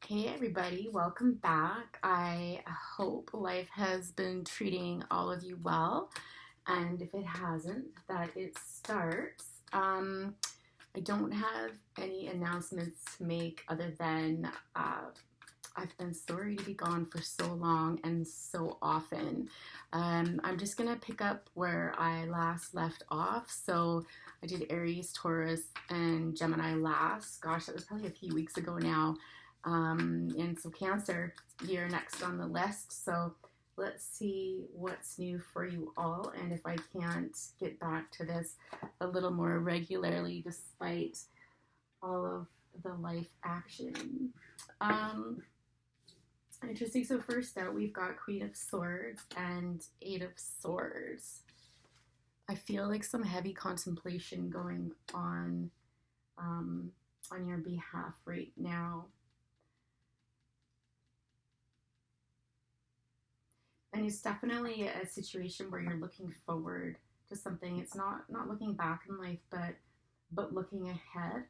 Hey everybody, welcome back. I hope life has been treating all of you well, and if it hasn't, that it starts. I don't have any announcements to make other than I've been sorry to be gone for so long and so often. I'm just gonna pick up where I last left off. So I did Aries, Taurus, and Gemini last. Gosh, that was probably a few weeks ago now. And so Cancer, you're next on the list. So let's see what's new for you all. And if I can't get back to this a little more regularly, despite all of the life action. Interesting. So first out, we've got Queen of Swords and Eight of Swords. I feel like some heavy contemplation going on your behalf right now. And it's definitely a situation where you're looking forward to something. It's not looking back in life, but looking ahead.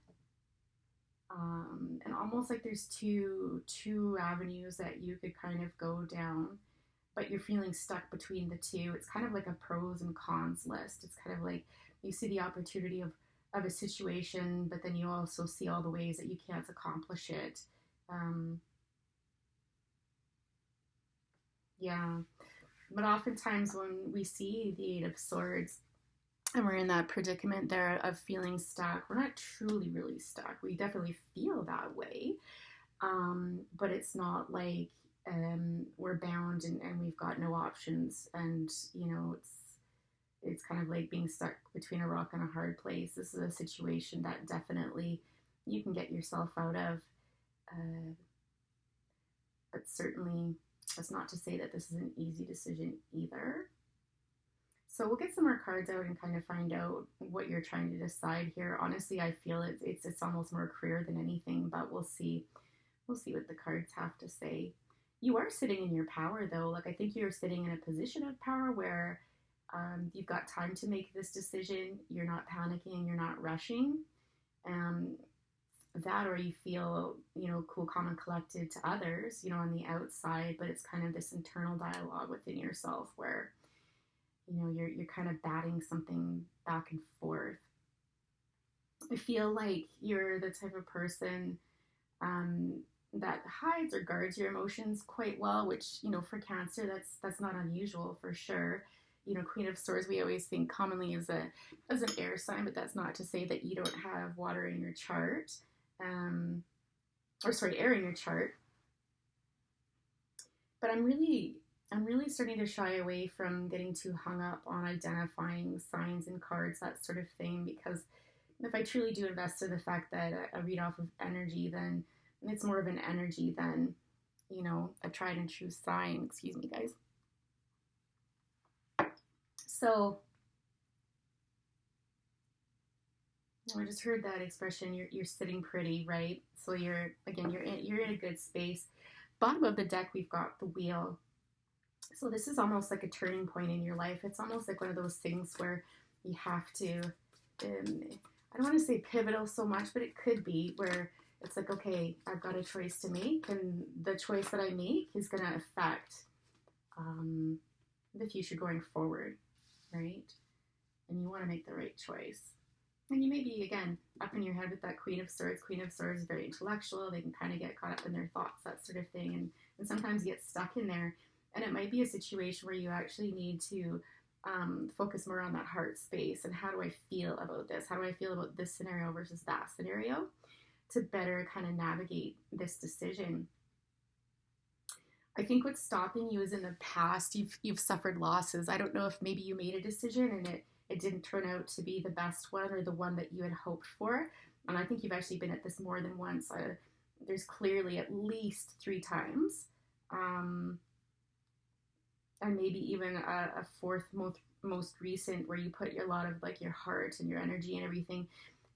And almost like there's two avenues that you could kind of go down, but you're feeling stuck between the two. It's kind of like a pros and cons list. It's kind of like you see the opportunity of a situation, but then you also see all the ways that you can't accomplish it. Yeah. But oftentimes when we see the Eight of Swords and we're in that predicament there of feeling stuck, we're not truly really stuck. We definitely feel that way. But it's not like we're bound and we've got no options. And, it's kind of like being stuck between a rock and a hard place. This is a situation that definitely you can get yourself out of. But certainly, that's not to say that this is an easy decision either. So we'll get some more cards out and kind of find out what you're trying to decide here. Honestly, I feel it's almost more career than anything, but we'll see. We'll see what the cards have to say. You are sitting in your power though. Like I think you're sitting in a position of power where you've got time to make this decision. You're not panicking. You're not rushing. That or you feel cool, calm, and collected to others on the outside, but it's kind of this internal dialogue within yourself where you're kind of batting something back and forth. I feel like you're the type of person that hides or guards your emotions quite well, which for Cancer that's not unusual for sure. Queen of Swords we always think commonly as an air sign, but that's not to say that you don't have water in your chart. Air in your chart. But I'm really starting to shy away from getting too hung up on identifying signs and cards, that sort of thing, because if I truly do invest in the fact that a read off of energy, then it's more of an energy than, a tried and true sign. Excuse me, guys. So I just heard that expression. You're sitting pretty, right? So you're in a good space. Bottom of the deck, we've got the Wheel. So this is almost like a turning point in your life. It's almost like one of those things where you have to. I don't want to say pivotal so much, but it could be where it's like, okay, I've got a choice to make, and the choice that I make is going to affect the future going forward, right? And you want to make the right choice. And you may be, again, up in your head with that Queen of Swords. Queen of Swords is very intellectual. They can kind of get caught up in their thoughts, that sort of thing, and sometimes get stuck in there. And it might be a situation where you actually need to focus more on that heart space and how do I feel about this? How do I feel about this scenario versus that scenario to better kind of navigate this decision? I think what's stopping you is in the past you've suffered losses. I don't know if maybe you made a decision and it didn't turn out to be the best one or the one that you had hoped for. And I think you've actually been at this more than once. There's clearly at least 3 times. And maybe even a fourth most recent where you put a lot of like your heart and your energy and everything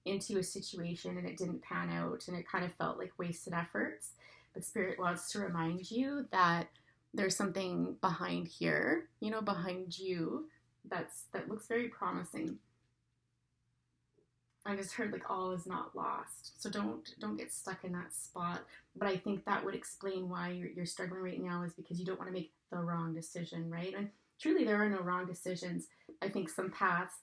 into a situation and it didn't pan out and it kind of felt like wasted efforts. But Spirit wants to remind you that there's something behind here, behind you that looks very promising. I just heard like all is not lost. So don't get stuck in that spot. But I think that would explain why you're struggling right now, is because you don't want to make the wrong decision, right? And truly there are no wrong decisions. I think some paths,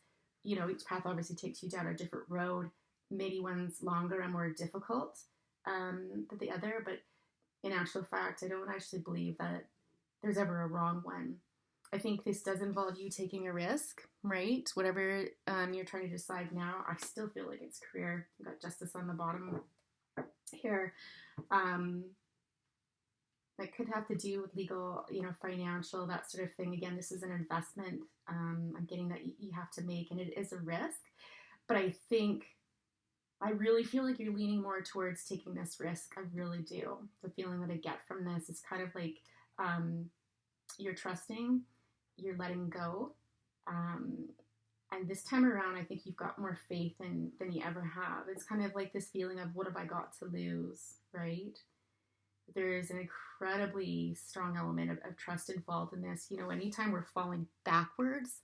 each path obviously takes you down a different road. Maybe one's longer and more difficult than the other, but in actual fact, I don't actually believe that there's ever a wrong one. I think this does involve you taking a risk, right? Whatever you're trying to decide now, I still feel like it's career. I've got justice on the bottom here. Um, that could have to do with legal, financial, that sort of thing. Again, this is an investment. I'm getting that you have to make, and it is a risk. But I really feel like you're leaning more towards taking this risk. I really do. The feeling that I get from this is kind of like you're trusting, you're letting go. And this time around, I think you've got more faith than you ever have. It's kind of like this feeling of, what have I got to lose, right? There's an incredibly strong element of trust involved in this. Anytime we're falling backwards,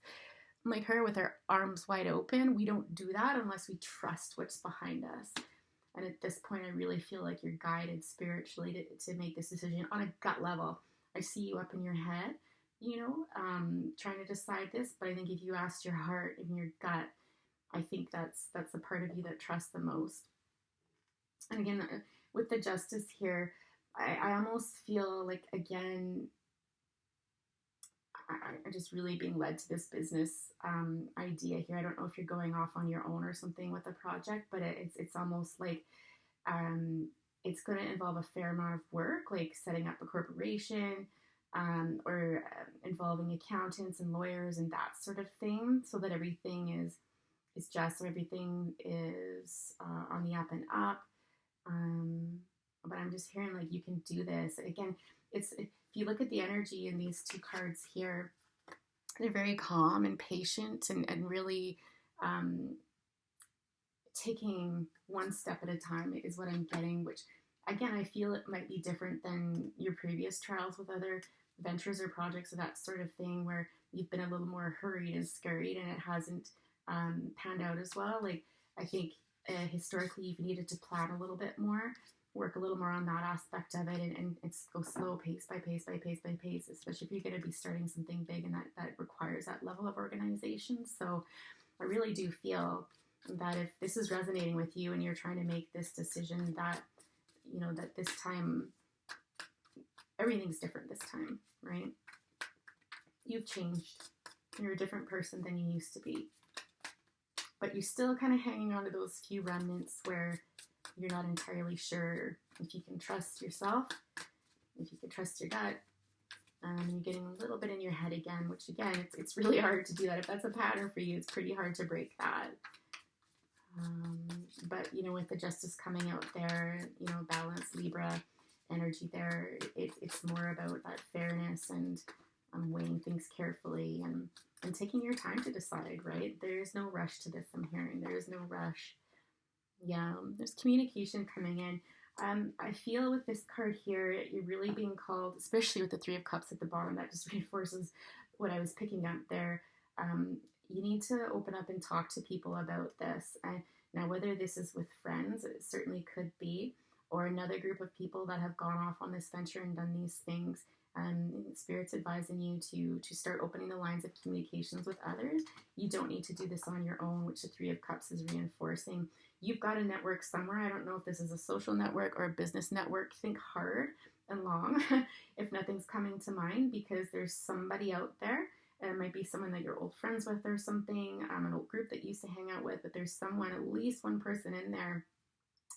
like her, with our arms wide open, we don't do that unless we trust what's behind us. And at this point, I really feel like you're guided spiritually to make this decision on a gut level. I see you up in your head, trying to decide this. But I think if you asked your heart and your gut, I think that's the part of you that trusts the most. And again, with the justice here, I almost feel like, again, I'm just really being led to this business idea here. I don't know if you're going off on your own or something with a project, but it's almost like it's going to involve a fair amount of work, like setting up a corporation, or involving accountants and lawyers and that sort of thing, so that everything is just, so everything is on the up and up. But I'm just hearing like you can do this. Again, if you look at the energy in these two cards here, they're very calm and patient, and really taking one step at a time is what I'm getting, which again, I feel it might be different than your previous trials with other ventures or projects or that sort of thing, where you've been a little more hurried and scurried and it hasn't panned out as well. Like, I think historically you've needed to plan a little bit more, work a little more on that aspect of it, and go slow, pace by pace by pace by pace, especially if you're going to be starting something big, and that requires that level of organization. So I really do feel that if this is resonating with you and you're trying to make this decision, that that this time everything's different this time, right? You've changed. You're a different person than you used to be, but you're still kind of hanging on to those few remnants where you're not entirely sure if you can trust yourself, if you can trust your gut. You're getting a little bit in your head again, which again, it's really hard to do that. If that's a pattern for you, it's pretty hard to break that. But with the justice coming out there, balance, Libra energy there, it's more about that fairness and weighing things carefully and taking your time to decide, right? There's no rush to this, I'm hearing. There is no rush. Yeah, there's communication coming in. I feel with this card here, you're really being called, especially with the Three of Cups at the bottom, that just reinforces what I was picking up there. You need to open up and talk to people about this. Now, whether this is with friends, it certainly could be, or another group of people that have gone off on this venture and done these things. Spirit's advising you to start opening the lines of communications with others. You don't need to do this on your own, which the Three of Cups is reinforcing. You've got a network somewhere. I don't know if this is a social network or a business network. Think hard and long if nothing's coming to mind, because there's somebody out there. It might be someone that you're old friends with or something, an old group that you used to hang out with, but there's someone, at least one person in there,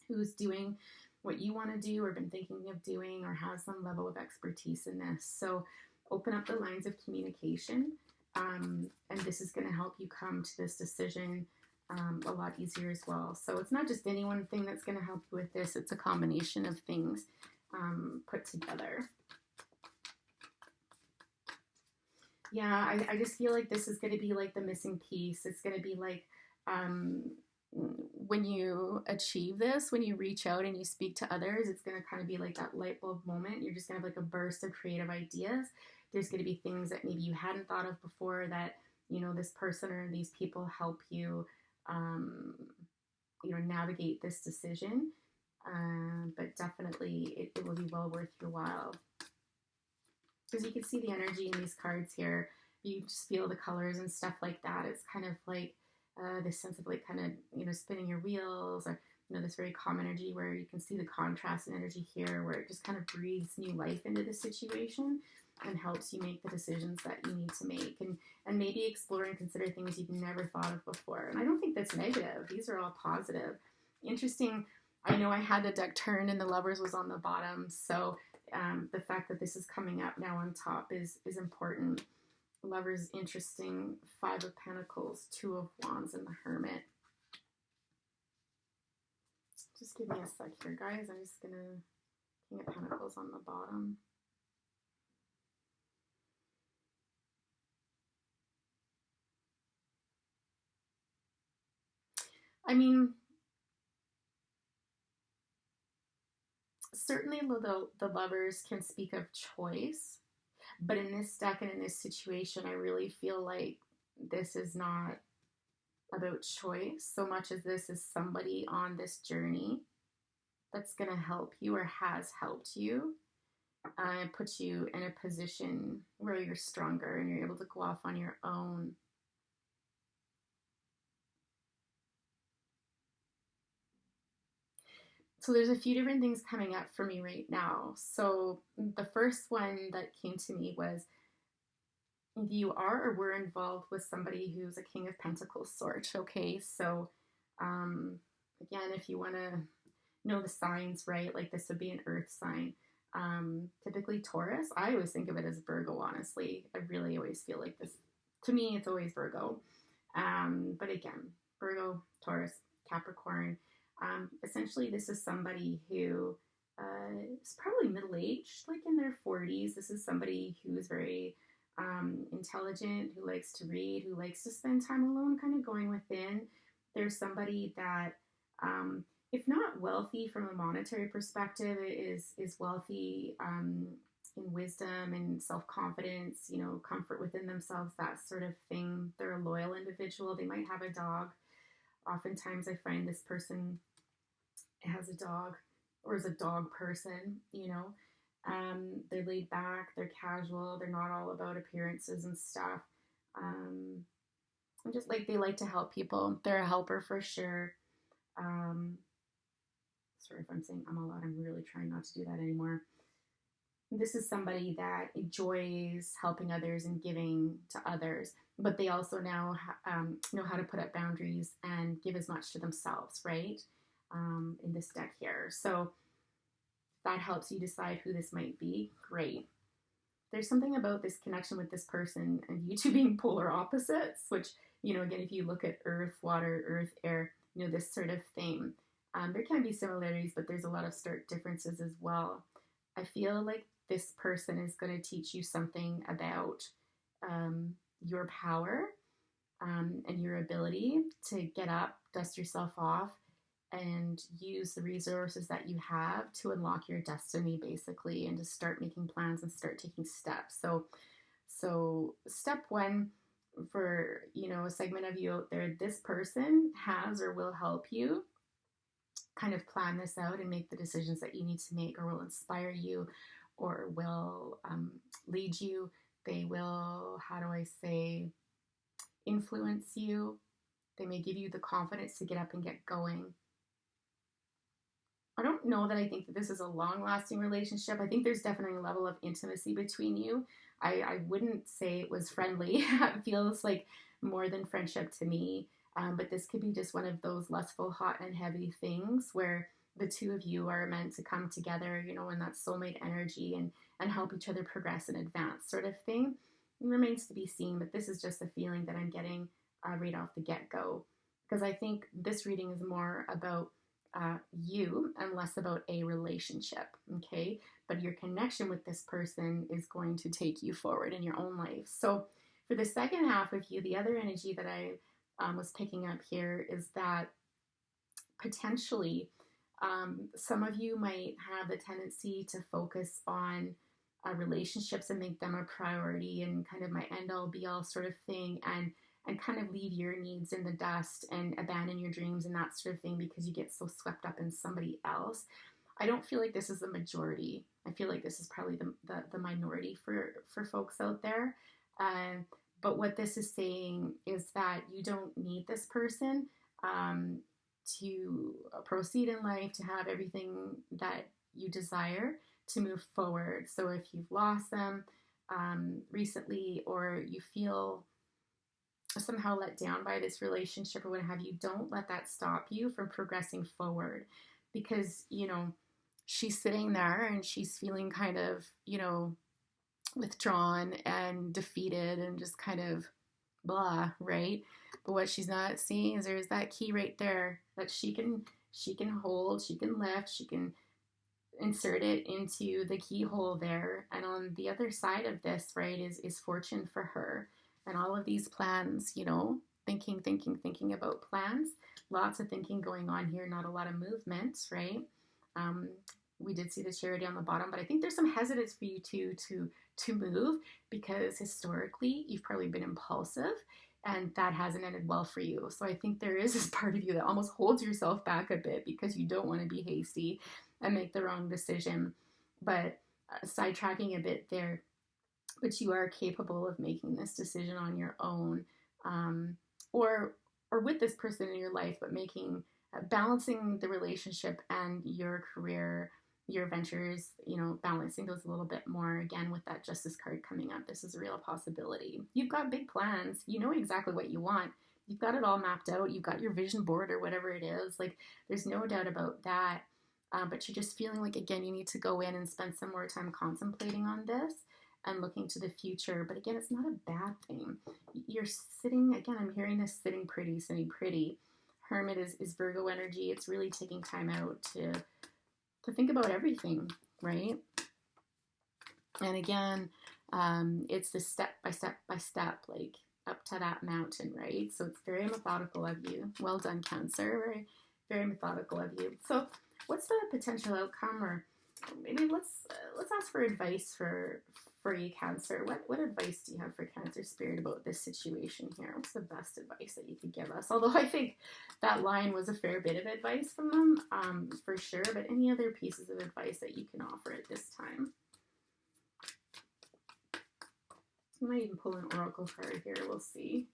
who's doing what you want to do or been thinking of doing or has some level of expertise in this. So open up the lines of communication, and this is going to help you come to this decision a lot easier as well. So it's not just any one thing that's going to help you with this. It's a combination of things put together. Yeah, I just feel like this is going to be like the missing piece. It's going to be like when you achieve this, when you reach out and you speak to others, it's going to kind of be like that light bulb moment. You're just going to have like a burst of creative ideas. There's going to be things that maybe you hadn't thought of before that, this person or these people help you navigate this decision. But definitely it will be well worth your while. Because you can see the energy in these cards here. You just feel the colors and stuff like that. It's kind of like this sense of like kind of, spinning your wheels, or, this very calm energy where you can see the contrast in energy here, where it just kind of breathes new life into the situation and helps you make the decisions that you need to make, and maybe explore and consider things you've never thought of before. And I don't think that's negative. These are all positive. Interesting. I know I had the deck turned and the Lovers was on the bottom, so the fact that this is coming up now on top is important. Lovers, interesting. 5 of Pentacles, 2 of Wands, and the Hermit. Just give me a sec here, guys. I'm just going to King of Pentacles on the bottom. I mean, certainly the Lovers can speak of choice, but in this deck and in this situation, I really feel like this is not about choice so much as this is somebody on this journey that's going to help you or has helped you and put you in a position where you're stronger and you're able to go off on your own. So there's a few different things coming up for me right now. So the first one that came to me was you are or were involved with somebody who's a King of Pentacles sort. Okay, so again, if you want to know the signs, right, like this would be an earth sign. Typically Taurus. I always think of it as Virgo, honestly. I really always feel like this. To me, it's always Virgo. But again, Virgo, Taurus, Capricorn. Essentially, this is somebody who is probably middle-aged, like in their 40s. This is somebody who is very intelligent, who likes to read, who likes to spend time alone, kind of going within. There's somebody that, if not wealthy from a monetary perspective, is wealthy in wisdom and self-confidence, comfort within themselves, that sort of thing. They're a loyal individual. They might have a dog. Oftentimes I find this person has a dog or is a dog person, they're laid back, they're casual, they're not all about appearances and stuff. And just like they like to help people. They're a helper for sure. Sorry if I'm saying I'm a lot. I'm really trying not to do that anymore. This is somebody that enjoys helping others and giving to others, but they also now know how to put up boundaries and give as much to themselves, right? In this deck here. So that helps you decide who this might be. Great. There's something about this connection with this person and you two being polar opposites, which, again, if you look at earth, water, earth, air, this sort of thing. There can be similarities, but there's a lot of stark differences as well. I feel like this person is going to teach you something about your power and your ability to get up, dust yourself off, and use the resources that you have to unlock your destiny, basically, and to start making plans and start taking steps. So step one for, a segment of you out there, this person has or will help you kind of plan this out and make the decisions that you need to make, or will inspire you, or will lead you. They will, influence you. They may give you the confidence to get up and get going. I don't know that I think that this is a long-lasting relationship. I think there's definitely a level of intimacy between you. I wouldn't say it was friendly. It feels like more than friendship to me. But this could be just one of those lustful, hot and heavy things where the two of you are meant to come together, in that soulmate energy and help each other progress and advance sort of thing. It remains to be seen, but this is just a feeling that I'm getting right off the get-go. Because I think this reading is more about you and less about a relationship, okay? But your connection with this person is going to take you forward in your own life. So for the second half of you, the other energy that I was picking up here is that potentially some of you might have the tendency to focus on relationships and make them a priority and kind of my end all be all sort of thing, and kind of leave your needs in the dust and abandon your dreams and that sort of thing because you get so swept up in somebody else. I don't feel like this is the majority. I feel like this is probably the minority for folks out there. But what this is saying is that you don't need this person um, to proceed in life, to have everything that you desire to move forward. So if you've lost them recently, or you feel somehow let down by this relationship or what have you, don't let that stop you from progressing forward, because she's sitting there and she's feeling kind of withdrawn and defeated and just kind of blah, right? But what she's not seeing is there's that key right there that she can hold, she can lift, she can insert it into the keyhole there. And on the other side of this, right, is fortune for her. And all of these plans, thinking about plans. Lots of thinking going on here, not a lot of movement, right? We did see the charity on the bottom, but I think there's some hesitance for you to move, because historically you've probably been impulsive and that hasn't ended well for you. So I think there is this part of you that almost holds yourself back a bit because you don't want to be hasty and make the wrong decision. But sidetracking a bit there, but you are capable of making this decision on your own, or with this person in your life, but balancing the relationship and your career, your ventures, balancing those a little bit more. Again, with that Justice card coming up, this is a real possibility. You've got big plans. You know exactly what you want. You've got it all mapped out. You've got your vision board or whatever it is. Like, there's no doubt about that. But you're just feeling like, again, you need to go in and spend some more time contemplating on this and looking to the future. But again, it's not a bad thing. You're sitting, again, I'm hearing this sitting pretty. Hermit is Virgo energy. It's really taking time out to think about everything, right? And again, it's the step by step, like up to that mountain, right? So it's very methodical of you. Well done, Cancer. Very, very methodical of you. So what's the potential outcome? Or maybe let's ask for advice for you, Cancer. What advice do you have for Cancer Spirit about this situation here? What's the best advice that you could give us? Although I think that line was a fair bit of advice from them, for sure. But any other pieces of advice that you can offer at this time? I might even pull an oracle card here. We'll see.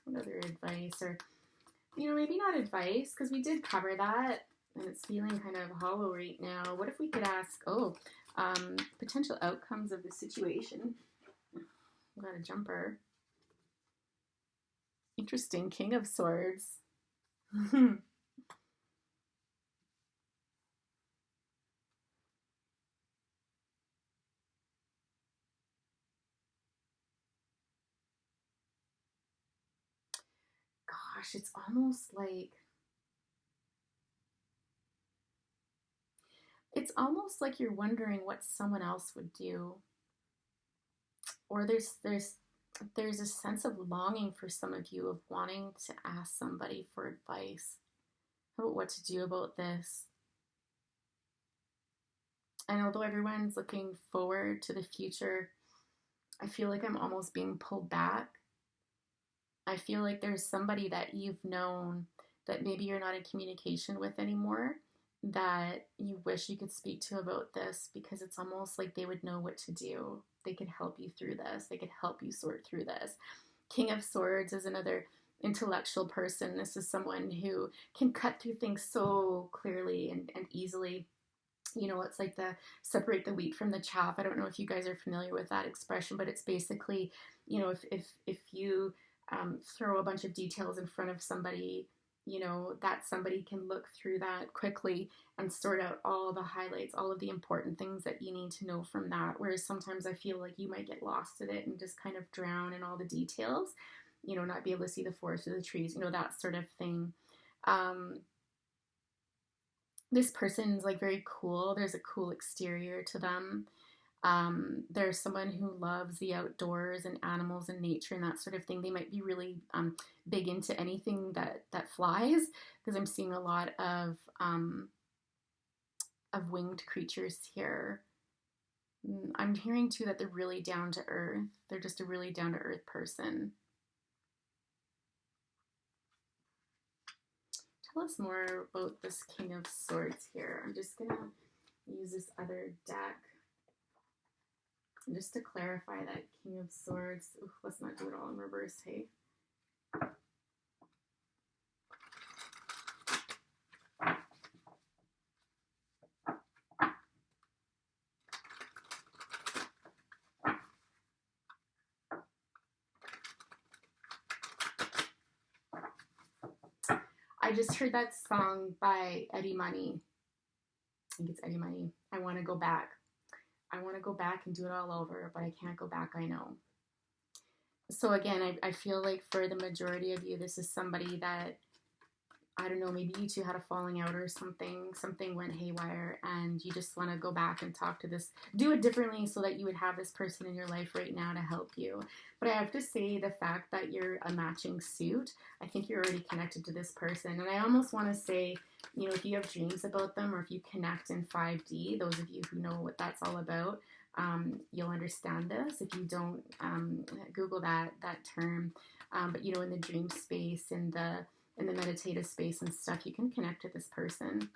What other advice? Or, maybe not advice, because we did cover that. And it's feeling kind of hollow right now. What if we could ask, potential outcomes of the situation? I've got a jumper. Interesting. King of Swords. Gosh, it's almost like you're wondering what someone else would do. Or there's a sense of longing for some of you, of wanting to ask somebody for advice about what to do about this. And although everyone's looking forward to the future, I feel like I'm almost being pulled back. I feel like there's somebody that you've known that maybe you're not in communication with anymore, that you wish you could speak to about this, because it's almost like they would know what to do. They could help you through this. They could help you sort through this. King of Swords is another intellectual person. This is someone who can cut through things so clearly and easily. It's like the separate the wheat from the chaff. I don't know if you guys are familiar with that expression, but it's basically, if you throw a bunch of details in front of somebody, that somebody can look through that quickly and sort out all the highlights, all of the important things that you need to know from that. Whereas sometimes I feel like you might get lost in it and just kind of drown in all the details, not be able to see the forest or the trees, that sort of thing. This person's like very cool. There's a cool exterior to them. There's someone who loves the outdoors and animals and nature and that sort of thing. They might be really big into anything that flies, because I'm seeing a lot of winged creatures here. I'm hearing too that they're really down to earth. They're just a really down to earth person. Tell us more about this King of Swords here. I'm just going to use this other deck just to clarify that King of Swords. Ooh, let's not do it all in reverse, hey? I just heard that song by Eddie Money. I think it's Eddie Money. I want to go back. I want to go back and do it all over, but I can't go back, I know. So again, I feel like for the majority of you, this is somebody that, I don't know, maybe you two had a falling out or something went haywire, and you just want to go back and talk to this, do it differently so that you would have this person in your life right now to help you. But I have to say, the fact that you're a matching suit, I think you're already connected to this person. And I almost want to say, you know, if you have dreams about them, or if you connect in 5D, those of you who know what that's all about, you'll understand this. If you don't, Google that term. But you know, in the dream space, in the meditative space and stuff, you can connect to this person,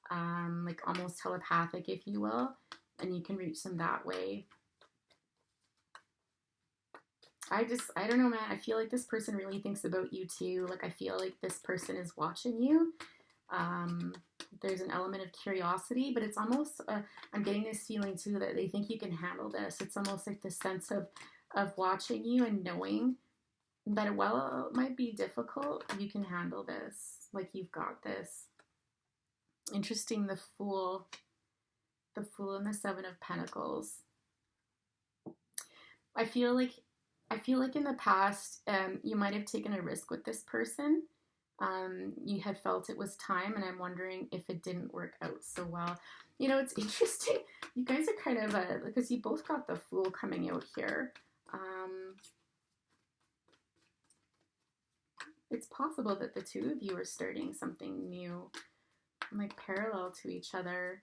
like almost telepathic, if you will, and you can reach them that way. I don't know, man. I feel like this person really thinks about you too. Like, I feel like this person is watching you. There's an element of curiosity, but it's almost, I'm getting this feeling too that they think you can handle this. It's almost like the sense of watching you and knowing that while it might be difficult, you can handle this. Like, you've got this. Interesting, the Fool and the Seven of Pentacles. I feel like in the past, you might have taken a risk with this person. You had felt it was time, and I'm wondering if it didn't work out so well. You know, it's interesting. You guys are kind of because you both got the Fool coming out here. It's possible that the two of you are starting something new, like parallel to each other.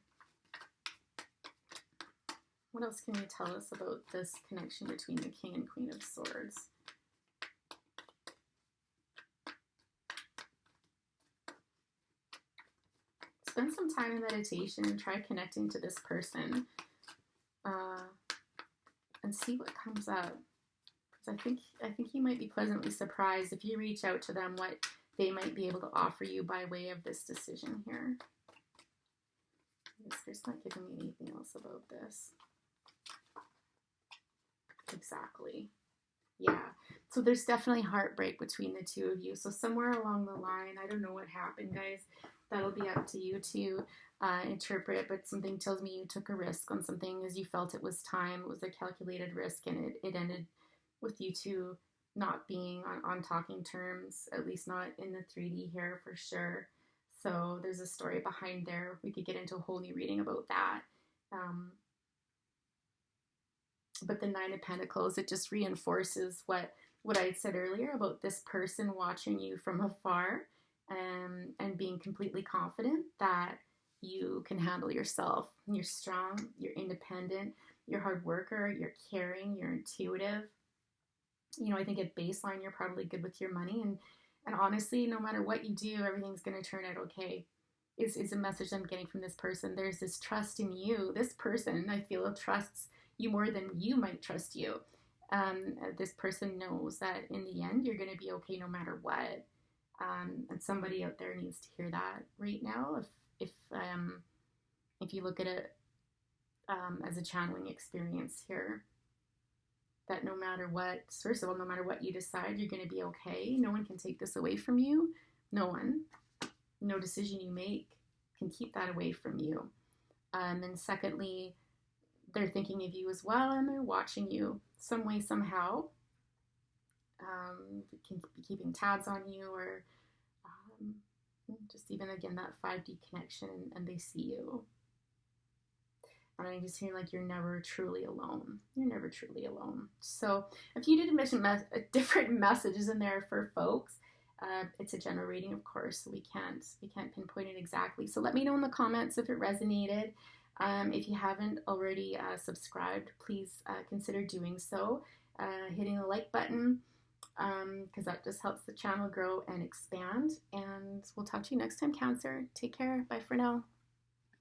What else can you tell us about this connection between the King and Queen of Swords? Spend some time in meditation and try connecting to this person, and see what comes up. I think you might be pleasantly surprised if you reach out to them, what they might be able to offer you by way of this decision here. They're not giving me anything else about this. Exactly. Yeah. So there's definitely heartbreak between the two of you. So somewhere along the line, I don't know what happened, guys. That'll be up to you to interpret, but something tells me you took a risk on something as you felt it was time. It was a calculated risk, and it ended with you two not being on talking terms, at least not in the 3D here for sure. So there's a story behind there. We could get into a whole new reading about that. But the Nine of Pentacles, it just reinforces what I had said earlier about this person watching you from afar, and being completely confident that you can handle yourself. You're strong, you're independent, you're a hard worker, you're caring, you're intuitive. You know, I think at baseline, you're probably good with your money. And honestly, no matter what you do, everything's going to turn out okay. Is a message I'm getting from this person. There's this trust in you. This person, I feel, trusts you more than you might trust you. This person knows that in the end, you're going to be okay no matter what. And somebody out there needs to hear that right now. If you look at it as a channeling experience here, that no matter what, first of all, no matter what you decide, you're going to be okay. No one can take this away from you. No one. No decision you make can keep that away from you. And secondly, they're thinking of you as well, and they're watching you some way, somehow. Can be keeping tabs on you, or just even, again, that 5D connection, and they see you. And I'm just hearing like you're never truly alone. You're never truly alone. So if you did different messages in there for folks, it's a general reading, of course, so we can't pinpoint it exactly. So let me know in the comments if it resonated. If you haven't already subscribed, please consider doing so. Hitting the like button, because that just helps the channel grow and expand. And we'll talk to you next time, Cancer. Take care. Bye for now.